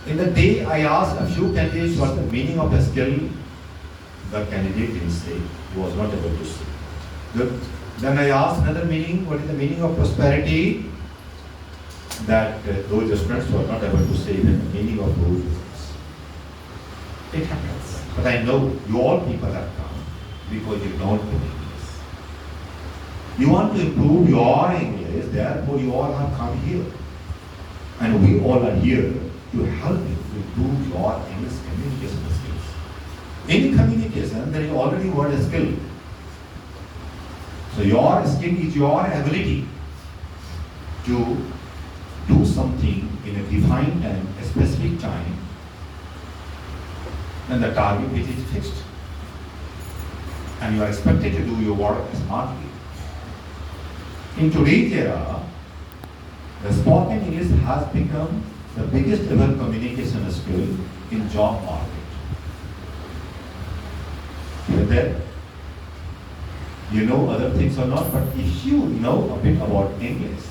In the day I asked a few candidates what the meaning of a skill, the candidate didn't say, he was not able to say. Then I asked another meaning, what is the meaning of prosperity? That those students were not able to say the meaning of those words. It happens. But I know you all people have come because you don't know English. You want to improve your English, therefore you all have come here. And we all are here to help you to improve your English communication skills. In communication, there is already word skill. So your skill is your ability to do something in a defined time, a specific time, and the target which is fixed. And you are expected to do your work smartly. In today's era, the spoken English has become the biggest ever communication skill in job market. Whether you know other things or not, but if you know a bit about English,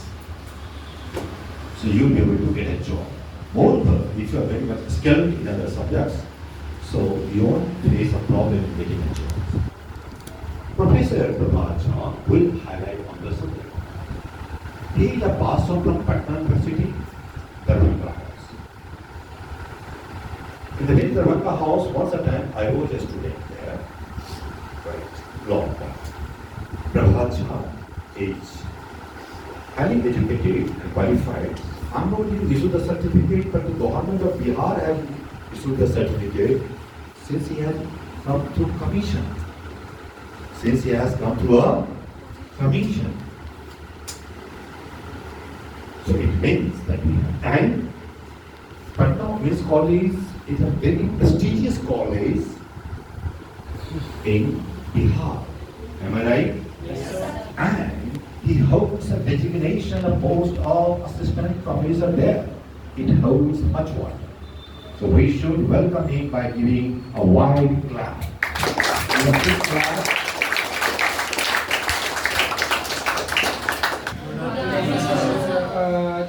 so you'll be able to get a job. Moreover, if you are very much skilled in other subjects, so you won't face a problem in getting a job. Professor Prabhajan will highlight on the subject. He is a pass out from Patna University, Darbhanga House. In the very Darbhanga House, once a time I was a student there, right, long time. Prabhajan is highly educated and qualified. I'm not going to issue the certificate, but the government of Bihar has issued the certificate since he has come through commission. Since he has come through a commission. So it means that we have time. Patna Women's College is a very prestigious college in Bihar. Am I right? Yes, sir. And he holds a designation, a post of assistant professor there. It holds much water. So we should welcome him by giving a wide clap. In a big clap.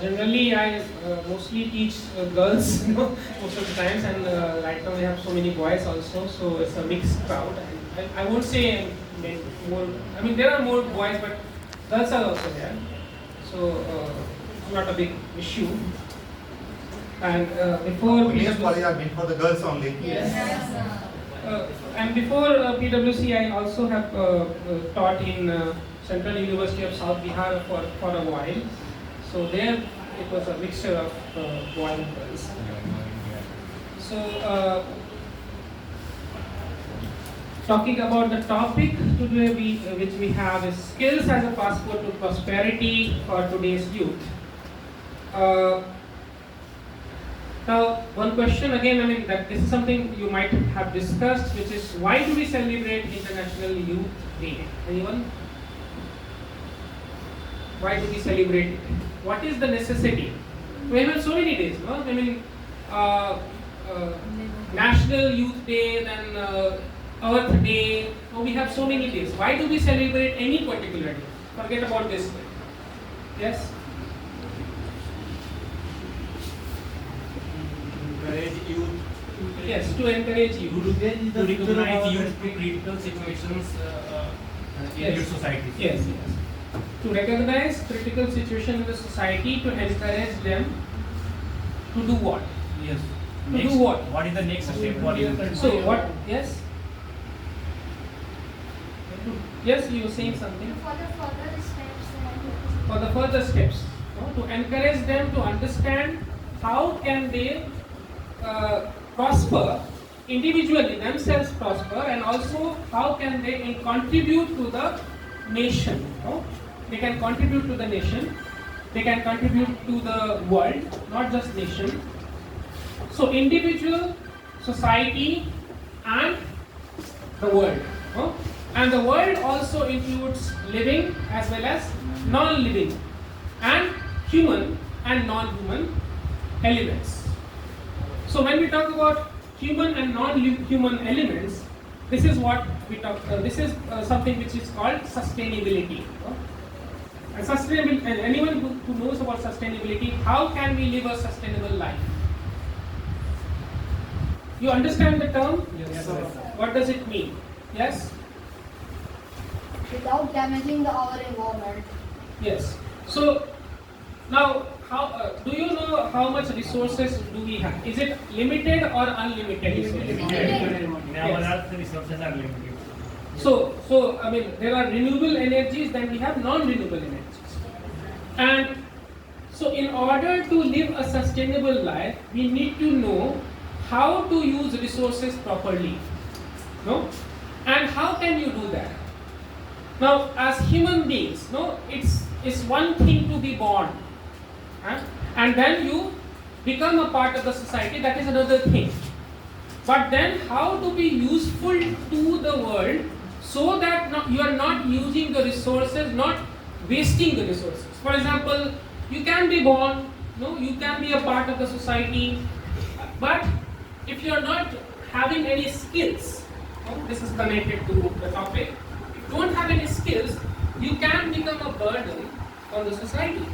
Generally, I mostly teach girls most of the times, and right now we have so many boys also, so it's a mixed crowd. And I won't say more. I mean, there are more boys, but girls are also there, so it's not a big issue. And before Women's college are meant for the girls only. yes. And before PwC, I also have taught in Central University of South Bihar for a while. So there it was a mixture of boys and girls. So talking about the topic today, which we have is skills as a passport to prosperity for today's youth. Now, one question again, I mean, that this is something you might have discussed, which is why do we celebrate International Youth Day? Anyone? Why do we celebrate it? What is the necessity? We have so many days, no? I mean, National Youth Day, then Earth Day. Oh, we have so many days. Why do we celebrate any particular day? Forget about this day. Yes? Encourage youth. Yes, to encourage youth. To recognize youth to critical situations in Yes. your society. Yes, yes. To recognize critical situation in the society, to encourage them to do what? Yes. To Next, do what? What is the next step? What is the So what? Yes. Yes, you were saying something. For the further steps. For the further steps, no? To encourage them to understand how can they prosper individually, themselves prosper, and also how can they contribute to the nation. No? They can contribute to the nation, they can contribute to the world, not just nation. So individual, society, and the world. No? And the world also includes living as well as non-living, and human and non-human elements. So when we talk about human and non-human elements, this is what we talk. This is something which is called sustainability. And sustainability. And anyone who knows about sustainability, how can we live a sustainable life? You understand the term? Yes, sir. What does it mean? Yes? Without damaging our environment. Yes. So now, how do you know how much resources do we have? Is it limited or unlimited resources? In our earth, the resources are limited. So I mean, there are renewable energies, then we have non-renewable energies. And so in order to live a sustainable life, we need to know how to use resources properly. No? And how can you do that? Now, as human beings, no, it's one thing to be born. Huh? And then you become a part of the society, that is another thing. But then how to be useful to the world so that you are not using the resources, not wasting the resources. For example, you can be born, no, you can be a part of the society, but if you are not having any skills, no, this is connected to the topic, if you don't have any skills, you can become a burden on the society,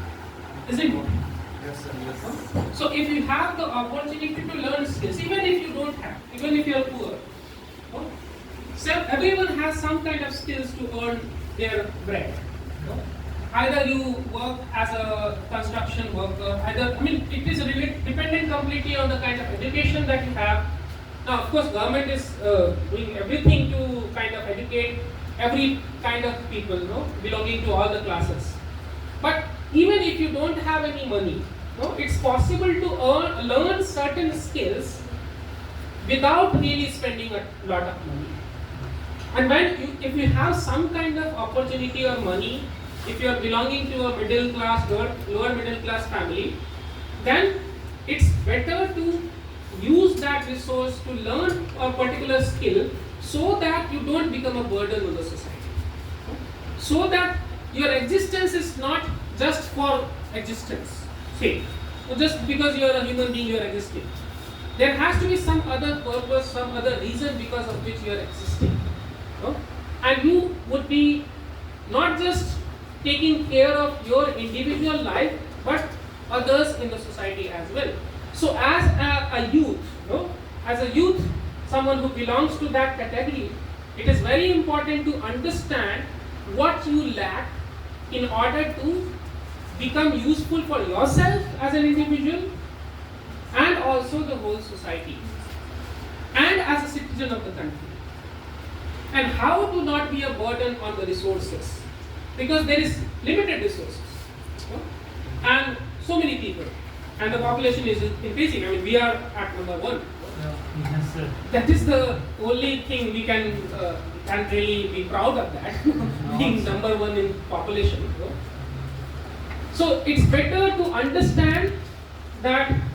isn't it? Yes, sir. Yes. So if you have the opportunity to learn skills, even if you don't have, even if you are poor, no? So everyone has some kind of skills to earn their bread. No? Either you work as a construction worker, it is dependent completely on the kind of education that you have. Now, of course, government is doing everything to kind of educate every kind of people, no, belonging to all the classes. But even if you don't have any money, no, it's possible to learn certain skills without really spending a lot of money. And if you have some kind of opportunity or money, if you are belonging to a middle class, lower middle class family, then it's better to use that resource to learn a particular skill so that you don't become a burden on the society. So that your existence is not just for existence sake. So just because you are a human being, you are existing. There has to be some other purpose, some other reason because of which you are existing. No? And you would be not just taking care of your individual life, but others in the society as well. So as a youth, no? As a youth, someone who belongs to that category, it is very important to understand what you lack in order to become useful for yourself as an individual and also the whole society and as a citizen of the country. And how to not be a burden on the resources, because there is limited resources, no? And so many people, and the population is increasing. I mean, we are at number 1. Yes, sir. That is the only thing we can really be proud of, that being number 1 in population. No? So it's better to understand that